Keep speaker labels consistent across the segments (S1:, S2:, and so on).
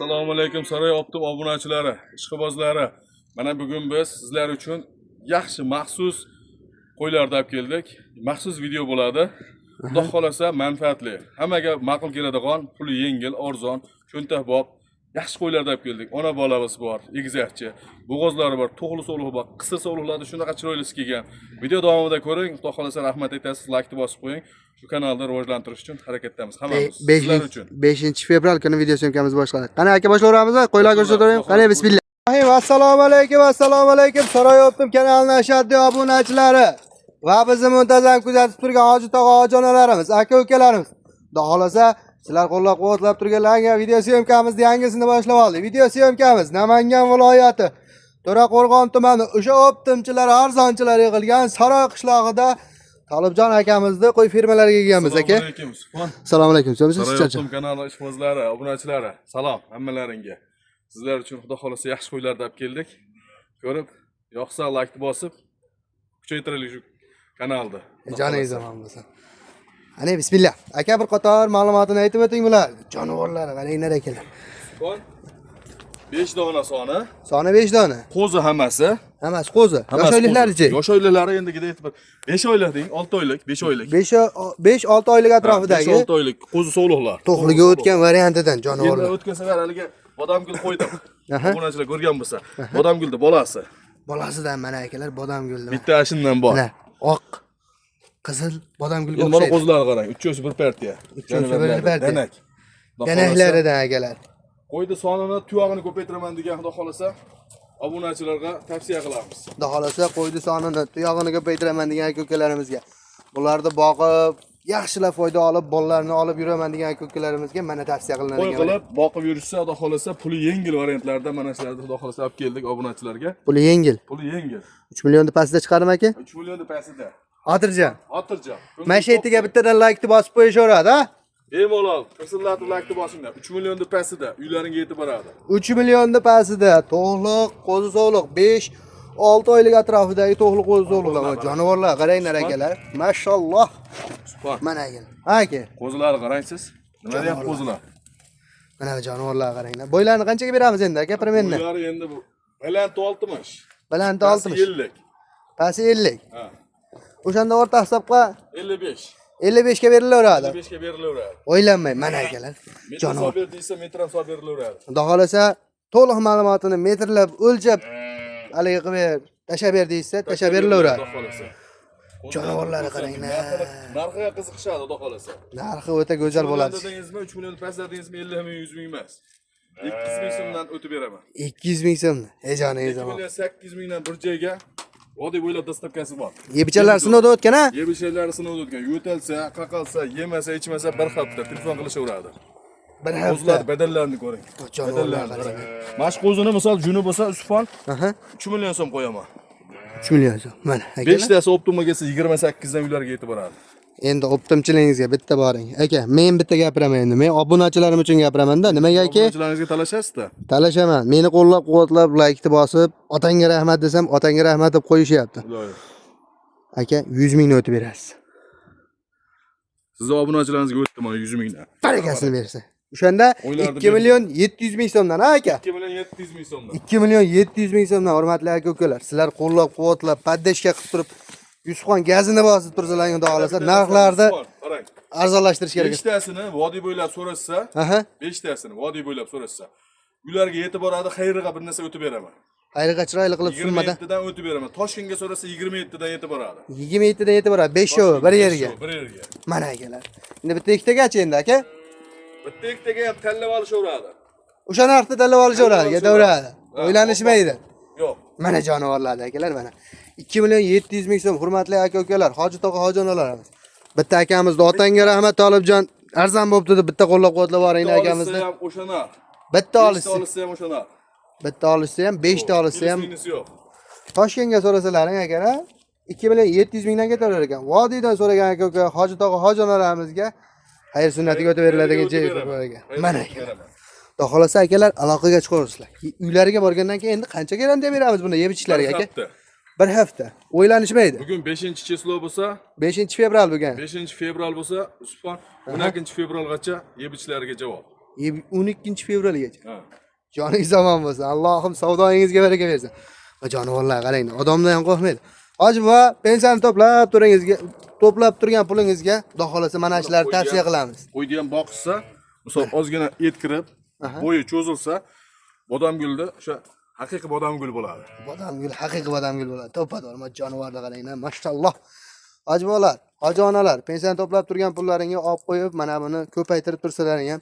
S1: Assalomu alaykum Saroy Optim obunachilari, ishqibozlari. Mana bugun biz sizlar uchun yaxshi maxsus qo'ylarni olib keldik. Maxsus video bo'ladi. Xudo xolasa manfaatli, hammaga ma'qul keladigan, puli yengil, arzon, cho'ntakbop yaxshi qo'ylarni olib keldik. Ona bolamiz bor, egizakchi, bo'g'ozlari bor, to'g'li so'lug'i bor, qisir so'luqlarda shunaqa chiroylisi kelgan. Video davomida ko'ring. Xudo xolasa rahmat aytasiz, like bosib qo'ying. Shu kanalni rivojlantirish uchun harakatdamiz hammamiz. Sizlar uchun.
S2: 5-fevral kuni video syomkamiz boshlandi. Qani aka boshlayveramizmi? Qo'ylar ko'rsatavering. Qani bismillah. Assalomu alaykum, assalomu alaykum. Saroy Optim kanalining ashaddiy obunachilari va bizni muntazam kuzatib turgan hoji tog'a, hojonalarimiz, aka ukalarimiz. Xudo xolasa sizlar qo'llab-quvvatlab turganlarga video syomkamizni yangisini boshlab oldik. Video syomkamiz Namangan viloyati To'raqo'rg'on tumani o'sha optimchilar, arzonchilar yig'ilgan Saroy qishlog'ida Tolibjon akamizni qo'y firmalariga kelganmiz aka. Assalomu alaykum.
S1: Saroy Optim kanali ishqibozlari, obunachilari, salom hammalaringga. Sizlar uchun xudo xolasa yaxshi qo'ylarni olib keldik. Ko'rib, yoqsa like bosib, kuchaytiraylik shu kanalni.
S2: Joningiz omon bo'lsin. Qani bismillah. Aka bir qator ma'lumotini aytib o'ting bular. Jonivorlari qaranglar akalar.
S1: 5 dona soni.
S2: Soni 5 dona.
S1: Qo'zi hammasi.
S2: Hammasi qo'zi. Yosh oyliklarichi?
S1: Yosh oyliklari endigi aytib 5 oylik deng, 6 oylik, 5 oylik.
S2: 5-6 oylik atrofidagi.
S1: 5-6 oylik qo'zi so'luqlar.
S2: To'qliga o'tgan variantidan jonivorlar.
S1: Endi o'tgan safar haligi bodamgul qo'ydim. Obunachilar ko'rgan bo'lsa, bodamgulni bolasi.
S2: Bolasidan mana akalar bodamgulni.
S1: Bitta shundan bor.
S2: Mana oq, qizil bodamgulga
S1: o'xshaydi. Mana qo'zlarni qarang, 3 bir partiya.
S2: 3 bir partiya.
S1: Danak.
S2: Danaklaridan akalar.
S1: Qo'ydi sonini, tuyog'ini ko'paytiraman degan xudo xolasa obunachilarga tavsiya qilamiz.
S2: Xudo xolasa qo'ydi sonini, tuyog'ini ko'paytiraman degan aka-ukalarimizga. Bularni boqib, yaxshilab foyda olib, bolalarni olib yuraman degan aka-ukalarimizga mana tavsiya qilinadi.
S1: Qo'y qilib, boqib yurishsa, xudo xolasa puli yengil variantlarda mana shularni xudo xolasa olib keldik obunachilarga.
S2: Puli yengil.
S1: Puli yengil.
S2: 3 millionni pastida chiqadimi aka?
S1: 3 millionni pastida.
S2: Xotirjam.
S1: Xotirjam.
S2: Mashaytiga bittadan like bosib qo'yishaveradi, ha?
S1: Bemalol, qirsillab like bosinglar. 3 millionni pastida uylaringga yetib boradi.
S2: 3 millionni pastida to'g'liq, qo'zi so'liq 5-6 oylik atrofidagi to'g'liq qo'zi so'liqlar, jonivorlar qaranglar akalar. Mashalloh. Mana aka. Ha aka.
S1: Qo'zilarni qarang siz. Nima deyapti qo'zilar?
S2: Mana jonivorlar qaranglar. Bo'ylarni qanchaga beramiz endi aka? Primenni.
S1: Bo'ylari endi bu baland 60.
S2: Baland 60.
S1: 50.
S2: Pasi 50.
S1: Ha.
S2: O'shanda o'rta hisobga
S1: 55.
S2: 55 ga berilaveradi.
S1: 55 ga berilaveradi.
S2: O'ylanmay, mana akalar.
S1: Jonivor ber deysa, metr hisob berilaveradi.
S2: Xudo xolasa to'liq ma'lumotini metrlab o'lchab haligi qilib ber, tashab ber deysa, tashab berilaveradi.
S1: Xudo xolasa.
S2: Jonivorlari qaranglar.
S1: Narxiga qiziqishadi, xudo xolasa.
S2: Narxi o'ta go'zal bo'ladi.
S1: 3 million pastda dedingizmi, 50 ming, 100 ming emas. 200 ming so'mdan o'tib beraman.
S2: 200 ming so'm. Joningiz omon.
S1: 800 mingdan bir joyga vodiy bo'ylab dastavkasi bor.
S2: Yebichalar sinovdan o'tgan, ha?
S1: Yebichalar sinovdan o'tgan. Yo'talsa, qaqalsa, yemasa, ichmasa bir hafta telefon qilishaveradi.
S2: Bir hafta.
S1: Qo'zlar badallarini ko'ring.
S2: Jonivorlar.
S1: Mash qo'zini misol juni bo'lsa, Usfon 3 million so'm qo'yaman.
S2: 3 million so'm. Mana, aka.
S1: 5 tasi Optimga kelsa 28 dan uylarga yetib boradi.
S2: Endi optimchiligingizga bitta boring. Aka, men bitta gapiraman endi. Men obunachilarim uchun gapiraman-da. Nimaga aka?
S1: Obunachilaringizga talashasiz-da.
S2: Talashaman. Meni qo'llab-quvvatlab, like bosib, otangga rahmat desam, otangga rahmat deb qo'yishyapti. Aka, 100 mingni o'tib berasiz.
S1: Sizni obunachilaringizga o'tdi mana 100 mingdan.
S2: Barakasini bersa. O'shanda 2 million 700 ming so'mdan, ha aka?
S1: 2 million 700 ming so'mdan.
S2: 2 million 700 ming so'mdan, hurmatli aka-ukalar. Sizlar qo'llab-quvvatlab, paddashga qilib turib, Yusufxon gazini bosib tursalar, xudo xolasa narxlarni arzonlashtirish kerak.
S1: 5 tasini vodiy bo'ylab so'rashsa, 5 tasini vodiy bo'ylab so'rashsa, ularga yetib boradi, xayriga bir narsa o'tib beraman.
S2: Xayriga chiroyli qilib summada
S1: 27 dan o'tib beraman. Toshkentga so'rasa 27 dan yetib boradi.
S2: 27 dan yetib boradi. 5 show bir yerga.
S1: Bir yerga.
S2: Mana akalar. Endi bitta ikkitagachi endi aka?
S1: Bitta ikkitaga ham tanlab olishaveradi.
S2: O'sha narxda tanlab olishaveradi, ketaveradi. O'ylanishmaydi.
S1: Yo'q.
S2: Mana jonivorlar akalar mana. 2 million 700 ming so'm, hurmatli aka-ukalar, hoji tog'a, hojonalarimiz. Bitta akamizni otangga rahmat Tolibjon, arzon bo'pti deb bitta qo'llab-quvvatlab boringlar akamizni.
S1: Bitta olsa ham o'sha narx.
S2: Bitta olsa
S1: ham o'sha narx.
S2: Bitta olsa ham, 5 ta olsa ham.
S1: Yo'q.
S2: Toshkentga so'rasalaring akalar, 2 million 700 mingdan ketaverar ekan. Vodiydan so'ragan aka-uka, hoji tog'a, hojolarimizga xayr sunnatiga o'tib beriladigan joy bor ekan. Mana akalar. Xudo xolasa akalar, aloqaga chiqarsizlar. Uylariga borgandan keyin endi qancha garantya beramiz bunda yeb ichishlariga aka? Bir hafta. O'ylanishmaydi.
S1: Bugun 5-cheslov bo'lsa,
S2: 5-fevral bo'lgan.
S1: 5-fevral bo'lsa, Usfon 12-fevralgacha yeb ichishlariga javob.
S2: 12-fevralgacha. Joningiz omon bo'lsin. Allohim savdoyingizga baraka bersin. Va jonivorlar qarang, odamdan ham qo'rqmaydi. Hoji buva, pensiyani to'plab turgan pulingizga, xudo xolasa mana shularni tavsiya qilamiz.
S1: Qo'yni ham boqsa, misol ozgina et kirib, bo'yi cho'zilsa, bodamgulda o'sha haqiqiy bodamgul bo'ladi.
S2: Bodamgul, haqiqiy bodamgul bo'ladi. To'pador, jonivorni qaranglar, mashalloh. Hoji buvalar, hoji onalar, pensiyani to'plab turgan pullaringga olib qo'yib, mana buni ko'paytirib tursalaring ham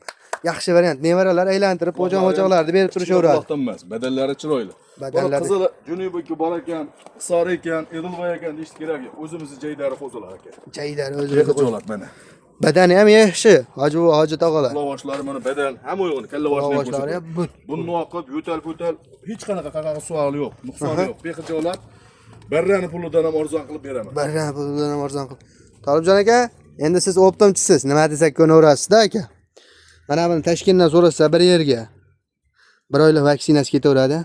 S2: yaxshi variant. Nevaralar aylantirib, po'jon-po'jonlarni berib turishaveradi.
S1: Allohdan emas, badallari chiroyli.
S2: Badallari
S1: qizil Junubiki bor ekan, Hisor ekan, Edilboy ekan deyish kerak yo'q. O'zimizni jaydari qo'zilar ekan.
S2: Jaydari o'zi
S1: Qo'zilar mana.
S2: Badani ham yaxshi, hoji tog'alar.
S1: Lavoshlari mana badal, hamma yo'g'ini, kalla
S2: Lavoshlari ham but.
S1: Buni noqib, yo'tal, hech qanaqa qaqaga savol yo'q, nuqsoni yo'q. Bexijolat barrani pulidan ham arzon qilib beraman.
S2: Barrani pulidan ham arzon qilib. Tolibjon aka, endi siz optimchisiz. Nima desak ko'naverasiz-da aka. Mana buni Toshkentdan so'rasa bir yerga 1 oylik vaksinasi ketaveradi.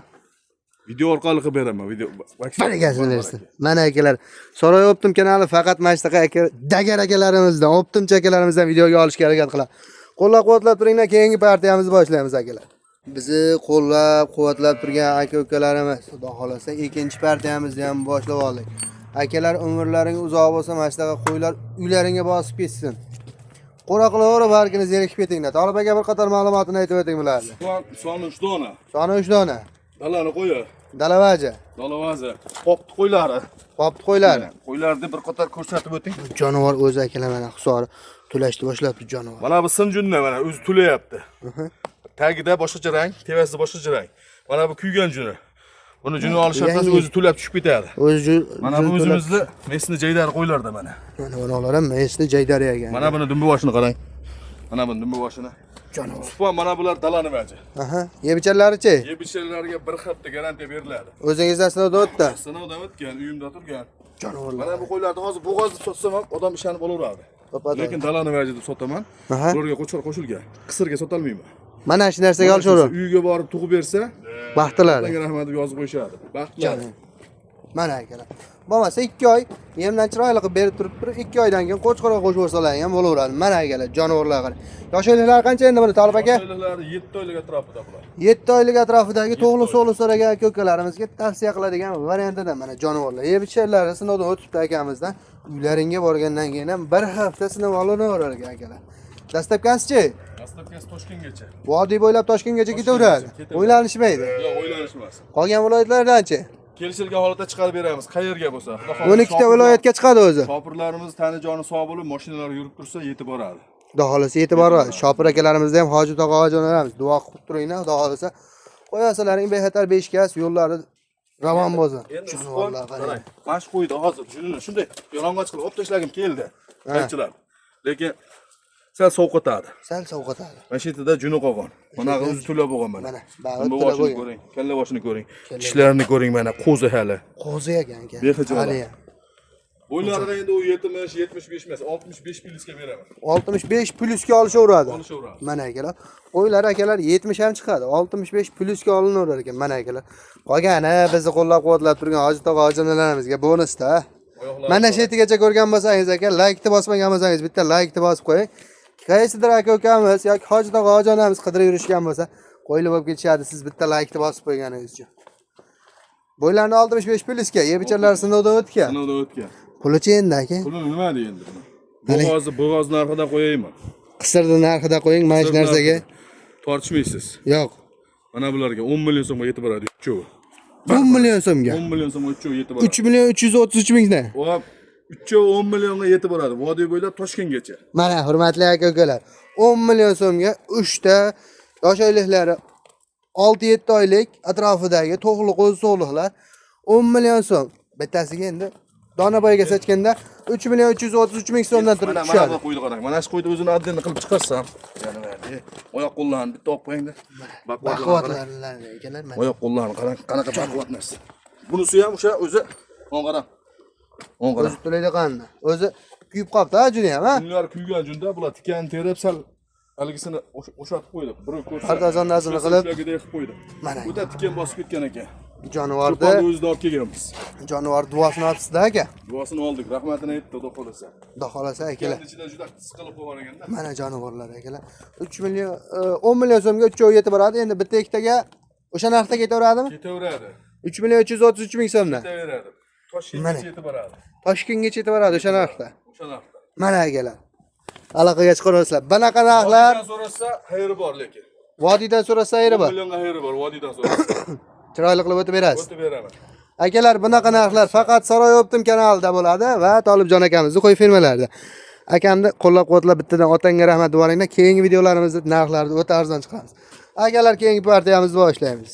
S1: Video orqali qilib beraman, video
S2: Barakasini bersin. Mana akalar, Saroy Optim kanali faqat mana shunaqa aka, dagar akalarimizdan, optimchi akalarimizdan videoga olishga harakat qiladi. Qo'llab-quvvatlab turinglar, keyingi partiyamizni boshlaymiz akalar. Bizni qo'llab-quvvatlab turgan aka-ukalarimiz, xudo xolasa, ikkinchi partiyamizni ham boshlab oldik. Akalar, umrlaring uzoq bo'lsa, mana shunaqa qo'ylar uylaringga bosib ketsin. Qo'ra qilaverib har kuni zerikib ketinglar. Tolib aka bir qator ma'lumotini aytib o'ting bularni.
S1: Soni 3 dona.
S2: Soni 3 dona.
S1: Dalani qo'yi.
S2: Dalavaja.
S1: Dalavaza. Qopti qo'ylari.
S2: Qopti qo'ylari.
S1: Qo'ylarni bir qator ko'rsatib o'ting.
S2: Jonivor o'zi akalar mana Hisori tulashni boshlabdi jonivor.
S1: Mana bu sinjunni mana o'zi tulayapti. Tagida boshqacha rang, tevasida boshqacha rang. Mana bu kuygan juni. Buni juni olish shartasi o'zi tulab tushib ketadi. Mana bu o'zimizni mesni jaydari qo'ylarda mana.
S2: Mana bular ham mesni jaydari ekan.
S1: Mana buni dumbi boshini qarang. Mana buni dumbi boshini.
S2: Jonivor.
S1: Supon mana bular dalani vaji.
S2: Yebichalari-chi?
S1: Yebichalariga 1 hafta garantiya beriladi.
S2: O'zingizdan sinovdan o'tdi?
S1: Sinovdan o'tgan, uyimda turgan.
S2: Jonivorlar.
S1: Mana bu qo'ylarni hozir bo'g'ozda sotsam ham odam ishonib olaveradi. Lekin dalani vajida sotaman. Ularga qo'shilgan. Qisirga sotolmayman.
S2: Mana shu narsaga olishaver.
S1: Uyga borib tug'ib bersa,
S2: baxtilari.
S1: Menga rahmat deb yozib qo'yishadi. Baxtlar.
S2: Mana akalar. Bo'lmasa 2 oy yemdan chiroyli qilib berib turib, 2 oydan keyin qo'chqorga qo'shib yuborsalar ham bo'laveradi. Mana akalar, jonivorlar qarang. Yosh oyliklari qancha endi buni Tolib aka?
S1: Yoshliklari 7 oylik atrofida bular.
S2: 7 oylik atrofidagi to'g'li so'li so'ragan aka-ukalarimizga tavsiya qiladigan variantida mana jonivorlar. Yebichalari sinovdan o'tibdi akamizdan. Uylaringga borgandan keyin ham 1 hafta sinov olinaverar ekan akalar. Dastlabkasi-chi?
S1: Dastlabkasi Toshkentgacha.
S2: Vodiy bo'ylab Toshkentgacha ketaveradi. O'ylanishmaydi.
S1: Yo'q, o'ylanishmas.
S2: Qolgan viloyatlardan-chi?
S1: Kelishilgan holatda chiqarib beramiz. Qayerga bo'lsa.
S2: 12 ta viloyatga chiqadi o'zi.
S1: Shopirlarimiz tani joni sog' bo'lib, mashinalar yurib tursa yetib boradi.
S2: Xudo xolasa yetib boradi. Shopir akalarimizda ham Hoji tog'a onalarimiz duo qilib turinglar. Xudo xolasa qo'yasalaring bexatar beshkas yo'llari ravon bo'lsin.
S1: Jonivorlar qarang. Mash qo'ydi hozir junini shunday yalang'och qilib olib tashlagim keldi. Qaychilar. Lekin sal sovqotadi.
S2: Sal sovqotadi.
S1: Mana shu yerda juni qolgan. Mana o'zi tulab bo'lgan mana.
S2: Mana
S1: bu boshini ko'ring, kalla boshini ko'ring. Tishlarini ko'ring mana, qo'zi hali.
S2: Qo'zi ekan aka.
S1: Behijolat. Bo'ylarida endi u 70, 75 emas, 65 plyusga beraman.
S2: 65 plyusga olishaveradi.
S1: Olishaveradi.
S2: Mana akalar. Qo'ylar akalar 70 ham chiqadi. 65 plyusga olinaverar ekan mana akalar. Qolgani bizni qo'llab-quvvatlab turgan Hoji tog'a ojonalarimizga bonusda. Mana shu yergacha ko'rgan bo'lsangiz aka, like-ni bosmagan bo'lsangiz bitta like-ni bosib qo'ying. Qaysidir aka-ukamiz yoki Hoji tog'a ojonamiz qidirib yurishgan bo'lsa, qo'yilib olib ketishadi. Siz bitta like-ni bosib qo'yganingiz uchun. Bo'ylarni 65 plyusga, yebichalar sinovdan o'tgan.
S1: Sinovdan o'tgan.
S2: Pulichi endi aka?
S1: Puli nima endi buni? Bo'g'oz narxida qo'yaymi?
S2: Qisirni narxida qo'ying, mana shu narsaga.
S1: Tortishmaysiz.
S2: Yo'q.
S1: Mana bularga 10 million so'mga yetib boradi, uchovi.
S2: 10 million so'mga.
S1: 10 million so'mga uchovi yetib boradi.
S2: 3 million 333 mingdan.
S1: Va uchovi 10 millionga yetib boradi. Vodiy bo'ylab Toshkentgacha.
S2: Mana hurmatli aka-ukalar, 10 million so'mga 3 ta yosh oyliklari 6-7 oylik atrofidagi to'g'li qo'zi so'liqlar 10 million so'm. Bittasiga endi dona boyiga sachganda 3 million 333 ming so'mdan turib tushadi.
S1: Mana qo'ydi qarang. Mana shu qo'ydi o'zini addini qilib chiqarsam, yana berdi. Oyoq qo'llarni bitta olib qo'yingda.
S2: Baquvvatlarlar ekanlar mana.
S1: Oyoq qo'llarni qarang, qanaqa baquvvat narsa. Bunisi ham o'sha o'zi on qarang. On qarang.
S2: O'zi to'laydi qanday. O'zi kuyib qolibdi-a juni ham, ha?
S1: Kunlar kuygan junda bular tikan terib sal haligisini o'shatib qo'ydi. Bir ko'rsa.
S2: Partazonnasini qilib
S1: qo'ydi.
S2: Mana.
S1: Bu da tikan bosib ketgan ekan.
S2: Jonivorni
S1: o'zida olib kelganmiz.
S2: Jonivor duosini olibsiz-da aka.
S1: Duosini oldik, rahmatini aytdi, xudo xolasa.
S2: Xudo xolasa akalar.
S1: Ichida juda siqilib qolgan ekanda.
S2: Mana jonivorlar akalar. 3 million 10 million so'mga 3 yetib boradi. Endi bitta ikkitaga O'sha narxda ketaveradimi?
S1: Ketaveradi.
S2: 3.333 ming so'mdan.
S1: Ketaveradi.
S2: Mana.
S1: Toshkentgacha yetib boradi.
S2: Toshkentgacha yetaveradi o'sha narxda.
S1: O'sha narxda.
S2: Mana akalar. Aloqaga chiqaverasizlar. Bunaqa narxlar
S1: Vodiydan so'rasa, xayri bor lekin.
S2: vodiydan so'rasa yeri bor.
S1: 1 millionga xayri bor, vodiydan so'rasa.
S2: Chiroyli qilib o'tib berasiz.
S1: O'tib beraman.
S2: Akalar, bunaqa narxlar faqat Saroy Optim kanalida bo'ladi va Tolibjon akamizning qo'y fermalarida. Akamni qo'llab-quvvatlab bittadan otangga rahmat devoringlar. Keyingi videolarimizda narxlarni o'ta arzon chiqaramiz. Akalar, keyingi partiyamizni boshlaymiz.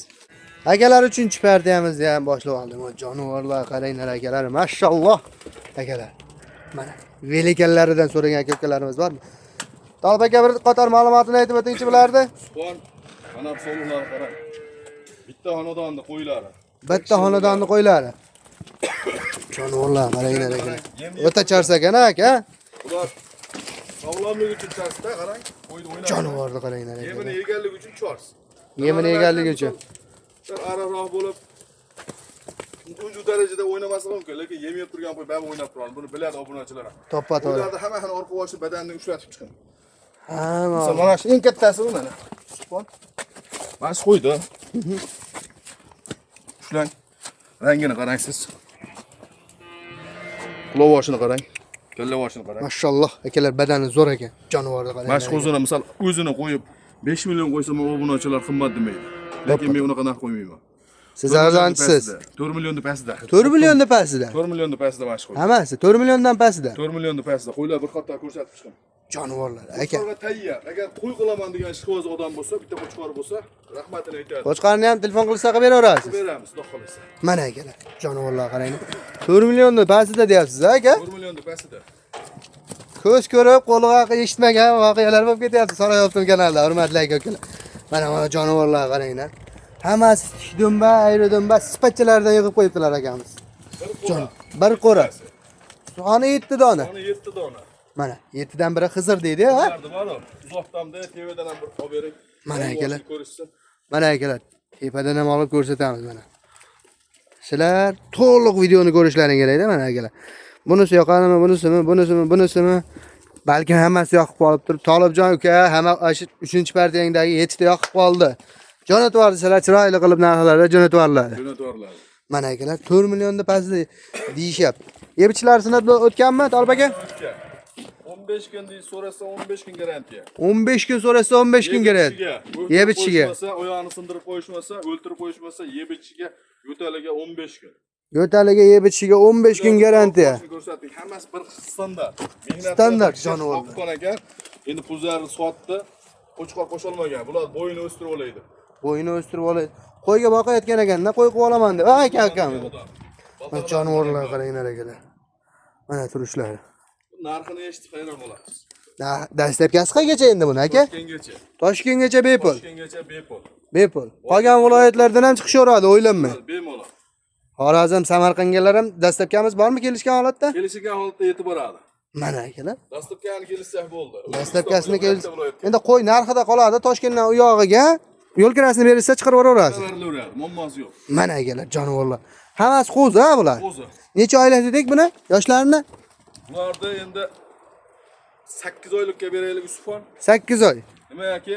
S2: Akalar, 3-partiyamizni ham boshlab oldik. Jonivorlar qaranglar akalar, mashalloh. Akalar. Mana velikallaridan so'ragan aka-ukalarimiz bormi? Tolib aka bir qator ma'lumotini aytib o'tingchi bularni.
S1: Suxon, mana bu so'llar qarang. Bitta xonadonda qo'ylari.
S2: Bitta xonadonni qo'ylari. Jonivorlar qaranglar akalar. O'ta charsagan aka.
S1: Ular sog'lomlik uchun charsda qarang. Qo'yni o'ynab.
S2: Jonivorni qaranglar
S1: Yemini
S2: akalar.
S1: yeganlik uchun chors.
S2: Yemini yeganligi uchun.
S1: Araroq bo'lib ucu darajada o'ynaması mumkin, lekin yem yeb turgan qo'y bab o'ynab turadi. Buni biladi obunachilar.
S2: To'ppa-to'g'ri.
S1: Ularda hamma orqa boshi badanini ushlatib chiqadi.
S2: Ha,
S1: Mana shu eng kattasi bu mana. Suxon. Mana shu qo'ydi. Shulang. Rangini qarang siz. Qulovoshini qarang. Kallavoshini qarang.
S2: mashalloh akalar, badani zo'r ekan. Jonivorni qarang.
S1: Mana shu o'zini misol o'zini qo'yib 5 million qo'ysam obunachilar qimmat demaydi. Lekin men unaqa narx qo'ymayman.
S2: Siz arzonchisiz.
S1: 4 milliondan pastida.
S2: 4 milliondan pastida.
S1: 4 milliondan pastida mana shu qo'y.
S2: Hammasi 4 milliondan pastida.
S1: 4 milliondan pastida qo'ylar bir qator ko'rsatib chiqaman.
S2: Jonivorlar aka.
S1: Qo'chqorga tayyor. Agar qo'y qilaman degan ishqiboz odam bo'lsa, bitta qo'chqor bo'lsa, rahmatini aytadi.
S2: Qo'chqorni ham telefon qilsa qilib beraverasiz.
S1: Beramiz, xudo xolasa.
S2: Mana akalar, jonivorlar qarang. 4 milliondan pastida deyapsiz aka.
S1: 4 milliondan pastida.
S2: Ko'z ko'rib, quloq eshitmagan voqealar bo'lib ketyapti Saroy Optim kanalida, hurmatli aka-ukalar. Mana jonivorlar qaranglar. Hammasi dumba, ayri dumba, sifatchalardan yig'ib qo'yibdilar akamiz. Jon, bir qo'ra. Soni 7 dona.
S1: Soni 7 dona.
S2: Mana 7 dan biri Xizir deydi, ha?
S1: Uzoqdamda TVdan ham bir olib bering.
S2: Mana akalar.
S1: Ko'rishsin.
S2: Mana akalar, tepadan ham olib ko'rsatamiz mana. Sizlar to'liq videoni ko'rishlaring kerak-da mana akalar. Bunisi yoqadimi, bunisimi? Balki hammasi yoqib qolib turib, Tolibjon uka, hamma shu 3-partiyangdagi 7 ta yoqib qoldi. Jo'natvordilar, chiroyli qilib narxlarda jo'natvorlar.
S1: Jo'natvorlar.
S2: Mana akalar 4 milliondan pastda deyishyapti. Yebchilar sinab o'tganmi, Tolib aka?
S1: 15 kun deysiz, so'rasa 15 kun garantiya.
S2: 15 kun so'rasa 15 kun kerak. Yebchiga.
S1: Oyog'ini sindirib qo'yishmasa, o'ltirib qo'yishmasa, yebchiga yo'taliga 15 kun.
S2: Yo'taliga yebchiga 15 kun garantiya.
S1: Ko'rsating, hammasi bir standart.
S2: Standart jonivorlar.
S1: Oqqon ekan, endi pullarni sotdi, qo'chqor qo'sholmagan. Bular bo'yini o'stirib olaydi.
S2: Bo'yini o'stirib oladi. Qo'yga boqayotgan ekanda, qo'y qilib olaman deb. Aka. Mana jonivorlar qaranglar akalar. Mana turishlari.
S1: Narxini eshitib hayron bo'lasiz.
S2: Dastlabkasi qayergacha endi buni aka?
S1: Toshkentgacha.
S2: Toshkentgacha bepul.
S1: Toshkentgacha bepul.
S2: Bepul. Qolgan viloyatlardan ham chiqishaveradi, o'ylanmang.
S1: Bemalol.
S2: Xorazm, Samarqandgalar ham dastlabkamiz bormi kelishgan holatda?
S1: Kelishgan holatda yetib boradi.
S2: Mana akalar.
S1: Dastlabkani kelishsak bo'ldi.
S2: Dastlabkasini kelish. Endi qo'y narxida qoladi, Toshkentdan u yog'iga yo'l kirasini berilsa chiqarib yuboraverasiz.
S1: Chiqarilaveradi, muammosi yo'q.
S2: Mana akalar, jonivorlar. Hammasi qo'zi ha bular.
S1: Qo'zi.
S2: Necha oylik dedik buni? Yoshlarini?
S1: Bularda endi 8 oylikka beraylik Usfon.
S2: 8 oy.
S1: Nimaiki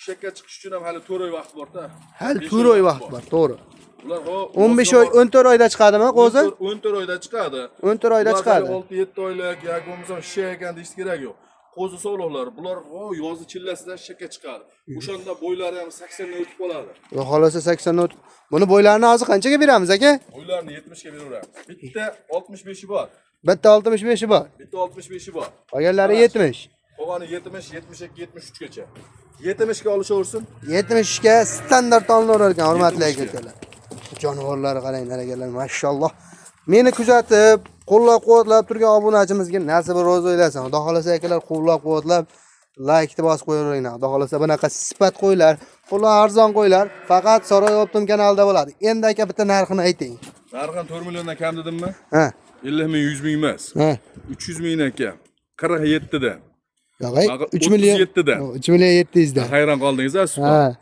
S1: shakka chiqish uchun ham hali 4 oy vaqt bor-da.
S2: Hali 4 oy vaqt bor, to'g'ri.
S1: Ular
S2: 15 oy, 14 oyda chiqadimi qo'zi?
S1: 14 oyda chiqadi.
S2: 14 oyda chiqadi.
S1: 6-7 oylik yoki bo'lmasa shey ekan deyish kerak yo'q. Qo'zi sog'liqlar, bular yozni chillasida shakka chiqadi. O'shanda bo'ylari ham 80 dan o'tib qoladi.
S2: Xudo xolasa 80 dan o'tib. Buni bo'ylarini hozir qanchaga beramiz aka?
S1: Bo'ylarini 70 ga beraveramiz. Bitta 65 i bor.
S2: Bitta 65 i bor.
S1: Bitta 65 i bor.
S2: Qolganlari 70.
S1: Qolgani 70, 72, 73 gacha. 70 ga olishaversin.
S2: 70 ga standart olinaverar ekan, hurmatli aka-ukalar. Jonivorlari qaranglar akalar, mashalloh. Meni kuzatib, qo'llab-quvvatlab turgan obunachimizga nasib ro'z o'ylasin. Xudo xolasa akalar, qo'llab-quvvatlab like bosib qo'yaveringlar. Xudo xolasa bunaqa sifat qo'ylar, pullar arzon qo'ylar faqat Saroy Optim kanalida bo'ladi. Endi aka bitta narxini ayting.
S1: Narxini 4 milliondan kam dedimmi?
S2: Ha.
S1: 50 ming, 100 ming emas.
S2: Ha.
S1: 300 ming aka. 47 dan.
S2: Yo'q, 3 million
S1: 37 dan.
S2: 3 million 700 dan.
S1: Hayron qoldingiz-a,
S2: Ha.
S1: Suhbat?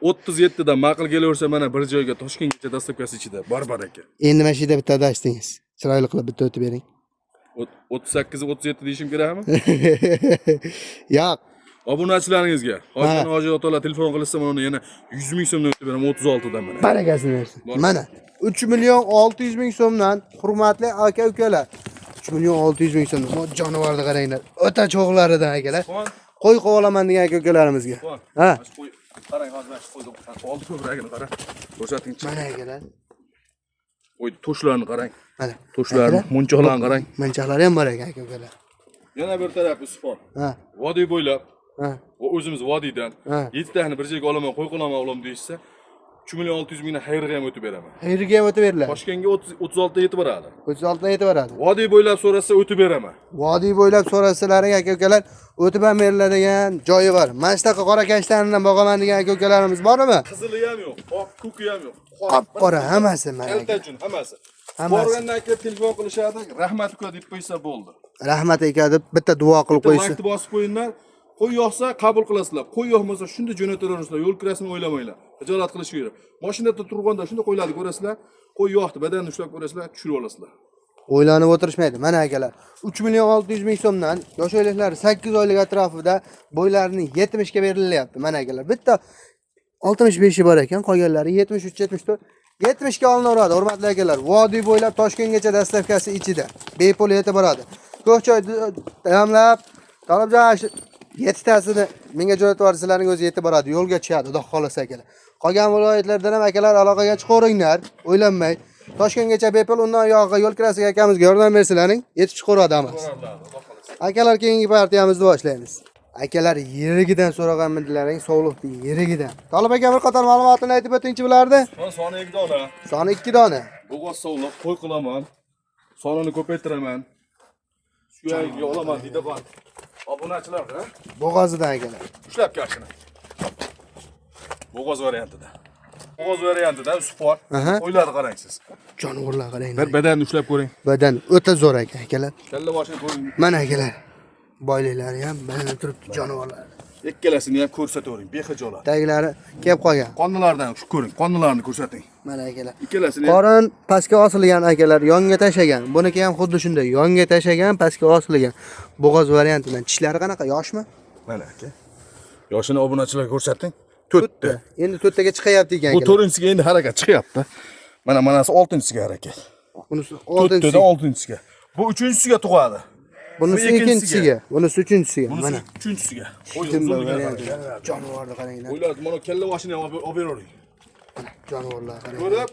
S1: 37 dan ma'qul kelaversa mana bir joyga Toshkentgacha dastlabkasi ichida bor ekan.
S2: Endi mana shu yerda bitta dastingiz. Chiroyli qilib bitta o'tib bering.
S1: 38 37 deyishim kerakmi?
S2: Yo'q.
S1: Obunachilaringizga hozir Hoji otalar telefon qilsa men uni yana 100 ming so'mdan o'tib beraman 36 dan mana.
S2: Barakasini bersin. Mana 3 million 600 ming so'mdan hurmatli aka-ukalar. 3 million 600 ming so'mdan. Bu jonivorni qaranglar. O'ta cho'g'laridan akalar. Qo'y qovalaman degan aka-ukalarimizga. Ha.
S1: Qo'y qarang hozir shu qo'yni oldi ko'pragini qara. Ko'rsatingchi.
S2: Mana akalar.
S1: Qo'y to'shlarini qarang.
S2: Mana.
S1: To'shlarni, munchoqlarni qarang.
S2: Munchoqlari ham bor ekan aka-ukalar.
S1: Yana bir tarafi sport.
S2: Ha.
S1: Vodiy bo'ylab.
S2: Ha.
S1: Va o'zimiz vodiydan 7 tani bir joyga olaman, qo'y qolaman olam deyishsa 3 million 600 mingdan xayrga ham o'tib beraman.
S2: Xayrga ham o'tib beriladi.
S1: Toshkentga 36 da yetib boradi.
S2: 36 dan yetib boradi.
S1: Vodiy bo'ylab so'rasa o'tib beraman.
S2: Vodiy bo'ylab so'rasalaring aka-ukalar o'tib ham beriladigan joyi bor. Mana shunaqa qora kashlardan boqaman degan aka-ukalarimiz bormi?
S1: Qizili ham yo'q, oq ko'ki ham yo'q.
S2: Qop-qora hammasi mana.
S1: Kaltajun hammasi. Borgandan keyin telefon qilishadi, rahmat uka deb qo'ysa bo'ldi.
S2: Rahmat aka deb bitta duo qilib qo'ysa.
S1: Vaqt bosib qo'yinglar. Qo'y yo'qsa qabul qilasizlar. Qo'y yo'qmasa shunda jo'nataverasizlar. Yo'l kirasini o'ylamanglar. Hijolat qilish kerak. Mashinada turganda shunda qo'ylarni ko'rasizlar. Qo'y yo'qdi, badanni ushlab ko'rasizlar, tushirib olasizlar.
S2: O'ylanib o'tirishmaydi. Mana akalar. 3 million 600 ming so'mdan yosh o'ylaklari 8 oylik atrofida bo'ylarining 70 ga berilyapti. Mana akalar. Bitta 65 bor ekan, qolganlari 73, 74 70 ga olinaveradi, hurmatli akalar. Vodiy bo'ylab Toshkentgacha dastavkasi ichida bepul yetib boradi. Ko'kchoy damlab, Tolibjon 7 tasini menga jo'natib yuborsalaring o'zi yetib boradi, yo'lga chiqadi, xudo xolasa akalar. Qolgan viloyatlardan ham akalar aloqaga chiqaveringlar, o'ylanmay. Toshkentgacha bepul, undan yog'iga yo'l kirasiga akamizga yordam bersalaring, yetib chiqaveradi hammasi. Akalar, keyingi partiyamizni boshlaymiz. Akalar, yerigidan so'raganmidilaring, sog'liqning yerigidan. Tolib aka bir qator ma'lumotni aytib o'tingchi bularni.
S1: Soni 2 dona.
S2: Soni 2 dona.
S1: Bo'g'oz sog'liq, qo'y qilaman. Sonini ko'paytiraman. Suyagi olaman deydi bor. Obunachilarga
S2: Bo'g'ozidan akalar.
S1: ushlab kelishini. Bo'g'oz variantida. Bo'g'oz variantida sport. Qo'ylarni qarang siz.
S2: Jonivorlar qarang.
S1: Bir badanni ushlab ko'ring.
S2: Badan o'ta zo'r ekan akalar.
S1: Kalla boshini ko'ring.
S2: Mana akalar. Boyliklari ham balanib turibdi jonivorlar.
S1: Ikkalasini ham ko'rsatavering, behijolat.
S2: Taglari kelib qolgan.
S1: Qonlardan shu ko'ring, qonlarni ko'rsating.
S2: Mana akalar.
S1: Ikkalasini
S2: Qorin pastga osilgan akalar, yonga tashagan. Buniki ham xuddi shunday, yonga tashagan, pastga osilgan. Bo'g'oz variantidan. Tishlari qanaqa, yoshmi?
S1: mana aka. Yoshini obunachilarga ko'rsating. 4 ta.
S2: Endi 4 taga chiqyapti ekan.
S1: Bu 4-siga endi harakat chiqyapti. Mana manasi 6-siga harakat.
S2: Bunisi
S1: 4 tadan 6-siga. Bu 3-siga tug'adi.
S2: Bunisi 2-siga, bunisi 3-siga. Mana
S1: 3-siga.
S2: Jonivorni qaranglar.
S1: O'ylardi, mana kalla boshini ham olib beravering.
S2: Jonivorlar qarang.
S1: Ko'rib,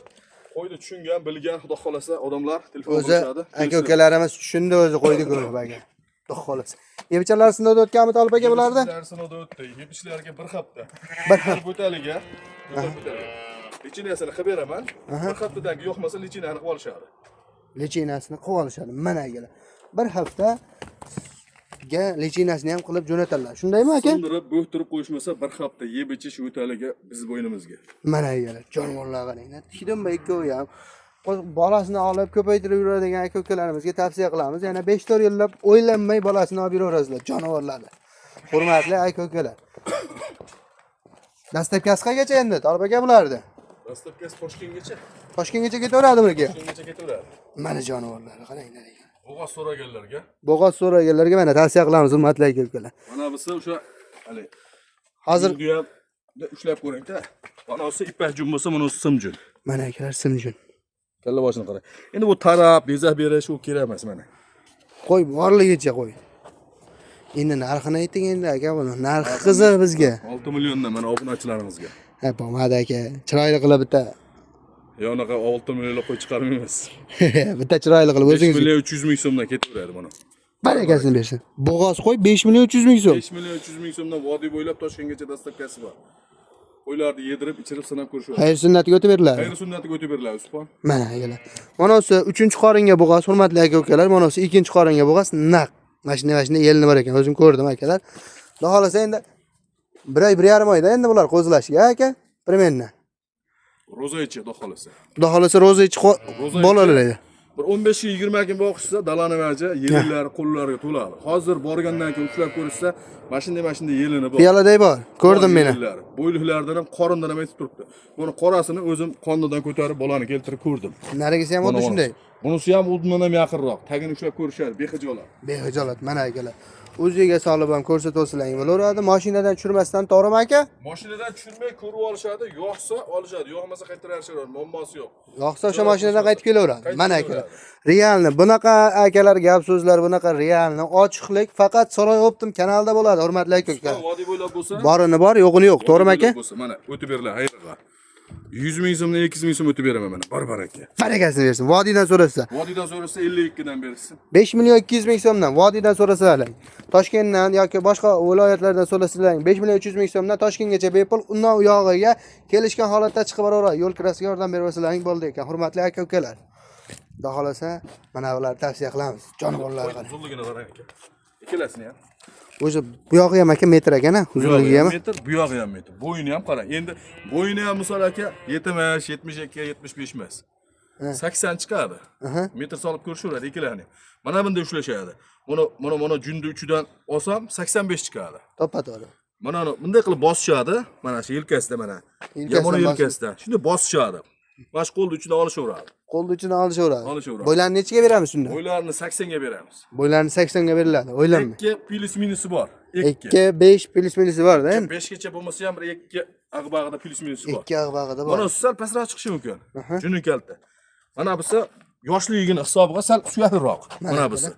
S1: qo'yni tushungan, bilgan, xudo xolasa odamlar telefon qilishadi.
S2: Aka-ukalarimiz tushundi o'zi qo'ydi ko'rib aka. Xudo xolasa. Yebchalar sinovdan o'tganmi Tolib aka bularda?
S1: Sinovdan o'tdi. Yebishlarga bir hafta.
S2: Bir hafta.
S1: Bo'taliga. Lichinasini qilib beraman. Bir haftadan yo'qmasa lichinani qilib olishadi.
S2: Lichinasini qilib olishadi. Mana akalar. Bir hafta ga lichinasini ham qilib jo'natadilar. Shundaymi aka?
S1: Sindirib, bo'g'tirib qo'yishmasa bir hafta yeb ichish o'taliga biz bo'ynimizga.
S2: Mana akalar, jonivorlar qaranglar. Tikdimba ikkovi ham bolasini olib ko'paytirib yuradigan aka-ukalarimizga tavsiya qilamiz. Yana 5-4 yillab o'ylanmay bolasini olib yuraverasizlar, jonivorlarni. Hurmatli aka-ukalar. Dastlabkasi qayergacha endi? Tolib aka bulardi.
S1: Dastlabkasi Toshkentgacha.
S2: Toshkentgacha ketaveradimi aka?
S1: Toshkentgacha ketaveradi.
S2: Mana jonivorlar qaranglar.
S1: Bo'g'oz so'raganlarga.
S2: Bo'g'oz so'raganlarga mana tavsiya qilamiz, hurmatli aka-ukalar.
S1: Mana biz o'sha hali
S2: hozir
S1: ushlab ko'ring-da. Manasi ipak jun bo'lsa, manasi simjun.
S2: Mana akalar simjun.
S1: Kalla boshini qarang. Endi bu tarab, bezak berish u kerak emas mana.
S2: Qo'y borligicha qo'y. Endi narxini ayting endi aka, buni narxi qiziq bizga.
S1: 6 milliondan mana obunachilarimizga.
S2: Ha, bo'lmadi aka. Chiroyli qilib bitta.
S1: Yo'naqa 6 millionga qo'y chiqarmaymiz.
S2: Bitta chiroyli qilib
S1: 5
S2: o'zingiz.
S1: million 300 ming so'mdan ketaveradi mana.
S2: Barakasini bersin. Bo'g'oz qo'y 5 million 300 ming so'm.
S1: 5 million 300 ming so'mdan vodiy bo'ylab Toshkentgacha dastlabkasi bor. Qo'ylarni yedirib, ichirib sinab ko'rishadi.
S2: Xayr sunnatiga o'tib beriladi.
S1: Xayr sunnatiga o'tib beriladi, Usmon.
S2: Mana akalar. Manasi 3-qoringa bo'g'oz, hurmatli aka-ukalar, manasi 2-qoringa bo'g'oz naq. Mashina yelini bor ekan, o'zim ko'rdim akalar. Xudo xolasa endi 1 oyda endi bular qo'zilashiga aka, primенно.
S1: Ro'zayichi, xudo xolasa.
S2: Xudo xolasa ro'zayichi bolalarga.
S1: Bir 15-20 kun boqishsa, dalani vaja yellar qo'llariga to'ladi. Hozir borgandan keyin ushlab ko'rishsa, mashina yelini bor.
S2: Piyoladay bor. Ko'rdim meni.
S1: Bo'yliklaridan ham qorindan ham aytib turibdi. Buni qorasini o'zim qondan ko'tarib bolani keltirib ko'rdim.
S2: Narigisi ham xuddi shunday.
S1: Bunisi ham undan ham yaqinroq. Tagini ushlab ko'rishadi, behijolat.
S2: Behijolat mana akalar. O'ziga solib ham ko'rsatolsalaring bo'laveradi. Mashinadan tushirmasdan to'g'rimi aka?
S1: Mashinadan tushirmay ko'rib olishadi, yo'qsa olishadi, yo'qmasa qaytarishadi, muammosi yo'q.
S2: Yo'qsa o'sha mashinadan qaytib kelaveradi. Mana akalar. Realni bunaqa akalar gap so'zlar bunaqa realni ochiqlik faqat Saroy Optim kanalida bo'ladi, hurmatli aka.
S1: Vodiy bo'ylab bo'lsa,
S2: Borini bor, yo'g'ini yo'q, to'g'rimi aka?
S1: Mana o'tib beringlar, hayırga. 100 ming so'mdan 200 ming so'm o'tib beraman mana. Bor aka.
S2: Barakasini bersin. Vodiydan so'rasa.
S1: Vodiydan so'rasa 52 dan bersin.
S2: 5 million 200 ming so'mdan vodiydan so'rasalar. Toshkentdan yoki boshqa viloyatlardan so'rasalar 5 million 300 ming so'mdan Toshkentgacha bepul undan u yog'iga kelishgan holatda chiqib boraveradi. Yo'l kirasiga yordam beraversalaring bo'ldi ekan. Hurmatli aka ukalar. Xudo xolasa mana bularni tavsiya qilamiz. Jonivorlar qarang.
S1: Uzunligini qarang aka. Ikkalasini ham.
S2: O'sha bu yog'i ham aka metr ekana, uzunligi ham.
S1: Metr, bu yog'i ham metr. Bo'yini ham qarang. Endi bo'yini ham misol aka 70, 72, 75 emas. 80 chiqadi. Metr solib ko'rishaveradi ikkalani. Mana bunday ushlashadi. Mana jundi uchidan olsam 85 chiqadi.
S2: To'ppa-to'g'ri.
S1: Mana bunday qilib bosishadi. Mana shu yelkasida mana. Yomon yelkasida. Shunda bosishadi. Bosh qo'lni uchidan olishaveradi.
S2: Qo'lni uchidan olishaveradi.
S1: Olishaveradi.
S2: Bo'ylarni nechiga beramiz shunda?
S1: Bo'ylarni 80 ga beramiz.
S2: Bo'ylarni 80 ga beriladi. O'ylanma.
S1: 2 plus minusi bor.
S2: 2 5 plus minusi bor-da.
S1: 5 gacha bo'lmasa ham 2 ag'bag'ida plus minusi bor.
S2: 2 ag'bag'ida bor.
S1: Mana sal pastroq chiqishi mumkin. Junin kalta. Mana bisi yoshligini hisobiga sal suyakliroq. Mana bisi.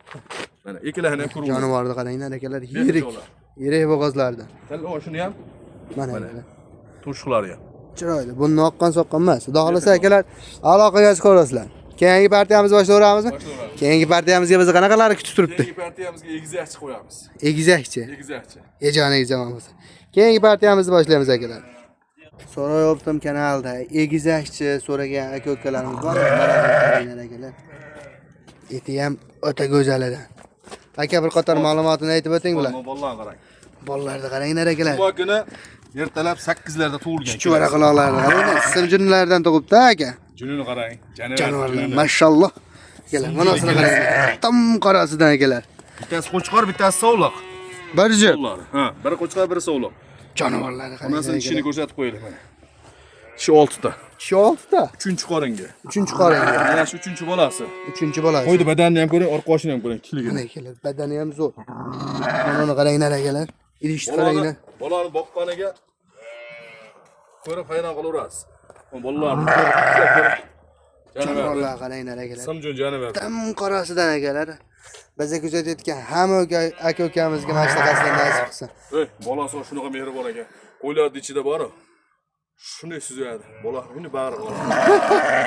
S1: Mana ikkalahini ham ko'rib.
S2: Jonivorni qaranglar akalar, yirik. Yirik bo'g'ozlarda.
S1: Sal shuni ham
S2: mana.
S1: To'shiqlari ham.
S2: Chiroyli. Bunni oqqan soqqan emas. Xudo xolasa akalar, aloqaga chiqaverasizlar. Keyingi partiyamizni boshlaveramizmi? Keyingi partiyamizga biz qanaqalar kutib turibdi?
S1: Keyingi partiyamizga egizakchi qo'yamiz.
S2: Egizakchi.
S1: Egizakchi.
S2: Ejoningiz jamon bo'lsa. Keyingi partiyamizni boshlaymiz akalar. Saroy Optim kanalida egizakchi so'ragan aka-ukalarimiz bor. Qaranglar akalar. Eti ham o'ta go'zalidan. Aka bir qator ma'lumotini aytib o'ting bular.
S1: Bolalarni qarang.
S2: Bolalarni qaranglar akalar.
S1: Bu kuni ertalab 8 larda tug'ilgan.
S2: Chuchvara quloqlarni qaranglar. Simjunlardan tug'ibdi aka.
S1: Junini qarang.
S2: Jonivorlar, mashalloh. Akalar, manasini qaranglar. Tam qorasidan akalar.
S1: Bittasi qo'chqor, bittasi sovliq.
S2: Birji.
S1: Ha, biri qo'chqor, biri sovliq.
S2: Jonivorlarni qaranglar.
S1: Onasini ishini ko'rsatib qo'yaylik mana. Shu 6 ta.
S2: Shu 6 ta.
S1: 3-qoringa.
S2: 3-qoringa.
S1: Mana shu 3-bolasi.
S2: 3-bolasi.
S1: Qo'ydi badanini ham ko'ring, orqa qoshini ham ko'ring, kiligini.
S2: Mana akalar, badani ham zo'r. Mana qaranglar akalar. Idishni qaranglar.
S1: Bolani boqqaniga ko'rib hayron qolaverasiz. Bolalarni ko'rib
S2: Jonivorlar qaranglar akalar.
S1: Samjun jonivar.
S2: Tam qorasidan akalar. Bizga kuzatayotgan hamma aka-ukamizga mana shunaqasidan nasib qilsin.
S1: Ey, bolasi shunaqa mehribon ekan. Qo'ylarni ichida bor. Shunday suzadi. Bola uni bari bor.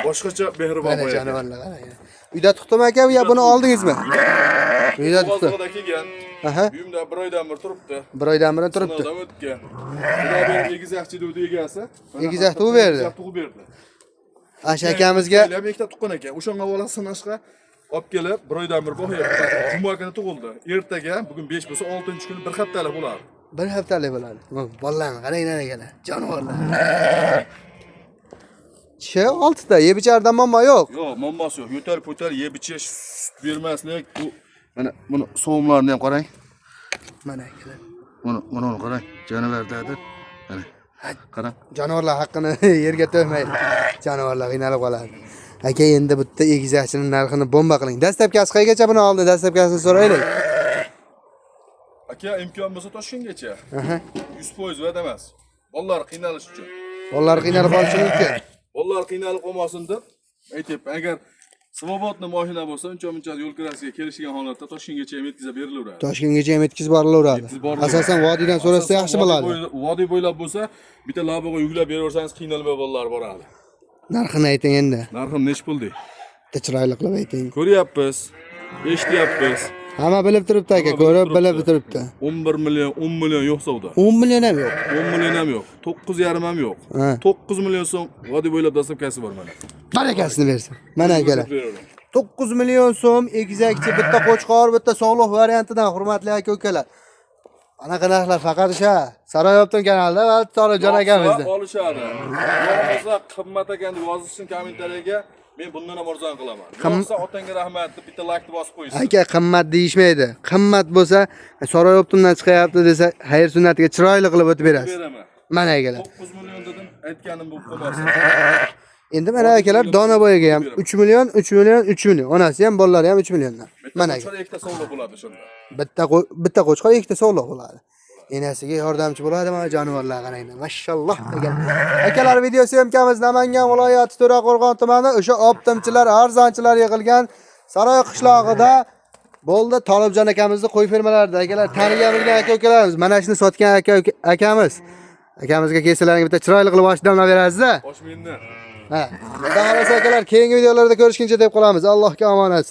S1: Boshqacha mehribon
S2: Mana
S1: qo'yadi.
S2: jonivorlar qaranglar. Uyda tuxtimi aka, yo buni oldingizmi? Uyda tuxti.
S1: Bozorda kelgan.
S2: Aha.
S1: Uyimda bir oydan bir turibdi.
S2: Bir oydan beri turibdi.
S1: Sinovdan o'tgan. Xudo berib egizakchi degdi egasi.
S2: Egizak tug'ib berdi.
S1: Egizak tug'ib berdi.
S2: Asha akamizga
S1: Kelib ikkita tuqqan ekan. O'shanga bolasi sanashqa olib kelib, bir oydan bir boqyapti. Juma kuni tug'ildi. Ertaga, bugun 5 bo'lsa, 6-kuni bir haftalik bo'ladi.
S2: bir haftalik bo'ladi. Bolalarni qaranglar akalar, jonivorlar. Che 6 ta, yeb ichardan muammo yo'q.
S1: Yo'q, muammosi yo'q. Yo'tal-po'tal yeb ichish, sut bermaslik, bu mana buni so'mlarni ham qarang.
S2: Mana akalar.
S1: Mana qarang, jonivorlardir. Mana. Qarang.
S2: Jonivorlar haqqini yerga to'ymaydi. Jonivorlar qiynalib qoladi. Aka endi bitta egizakchining narxini bomba qiling. Dastlabkasi qaygacha buni oldi? Dastlabkasini so'raylik.
S1: Aka imkon bo'lsa Toshkentgacha. 100% va'da emas. Bolalar qiynalish uchun.
S2: Bolalar qiynalib qolishi mumkin.
S1: Bolalar qiynalib qolmasin deb aytyapman. Agar Svobodni mashina bo'lsa, uncha-muncha yo'l kirasiga kelishgan holatda Toshkentgacha ham yetkazib berilaveradi.
S2: Toshkentgacha ham yetkazib borilaveradi. Asosan vodiydan so'rasa yaxshi bo'ladi.
S1: Vodiy bo'ylab bo'lsa, bitta laboga yuklab beraversangiz qiynalmay bolalar boradi.
S2: Narxini ayting endi.
S1: Narxim nech pul dey?
S2: Bitta chiroyli qilib ayting.
S1: Ko'ryapmiz, eshityapmiz.
S2: Hamma bilib turibdi aka, ko'rib bilib turibdi.
S1: 11 million, 10 million yo'q savdo.
S2: 10 million ham yo'q.
S1: 10 million ham yo'q. 9,5 ham yo'q. 9 million so'm vodiy bo'ylab dastlabkasi bor mana.
S2: Barakasini bersin. Mana akalar. 9 million so'm egizakchi, bitta qo'chqor, bitta sog'liq variantidan hurmatli aka-ukalar. Anaqa narxlar faqat o'sha Saroy Optim kanalida va Tolajon akamizda.
S1: Olishadi. Yo'qsa qimmat ekan deb yozishsin kommentariyaga. Men bundan ham arzon qilaman. Yo'qsa otangga rahmat deb bitta like bosib qo'ysin.
S2: Aka qimmat deyishmaydi. Qimmat bo'lsa Saroy Optimdan chiqayapti desa, xayr sunnatiga chiroyli qilib o'tib berasiz.
S1: Beraman.
S2: Mana akalar.
S1: 9 million dedim, aytganim bu qilmasin.
S2: Endi mana akalar dona bo'yiga ham 3 million, 3 million, 3 million. Onasi ham, bolalari ham 3 milliondan. Mana
S1: Mana ikkita sovg'a bo'ladi shunda.
S2: bitta qo'chqor ikkita sog'liq bo'ladi. Enasiga yordamchi bo'ladi mana jonivorlar qaranglar. Mashalloh degan. Akalar video syomkamiz Namangan viloyati To'raqo'rg'on tumani o'sha optimchilar, arzonchilar yig'ilgan Saroy qishlog'ida bo'ldi. Tolibjon akamizni qo'y fermalarida akalar tanigan bilgan aka-ukalarimiz. Mana shuni sotgan akamiz. Akamizga kelsalaringiz bitta chiroyli qilib oshdamlab berasiz-da.
S1: Oshmindan.
S2: Ha. Xudo xolasa akalar keyingi videolarda ko'rishguncha deb qolamiz. Allohga omonat.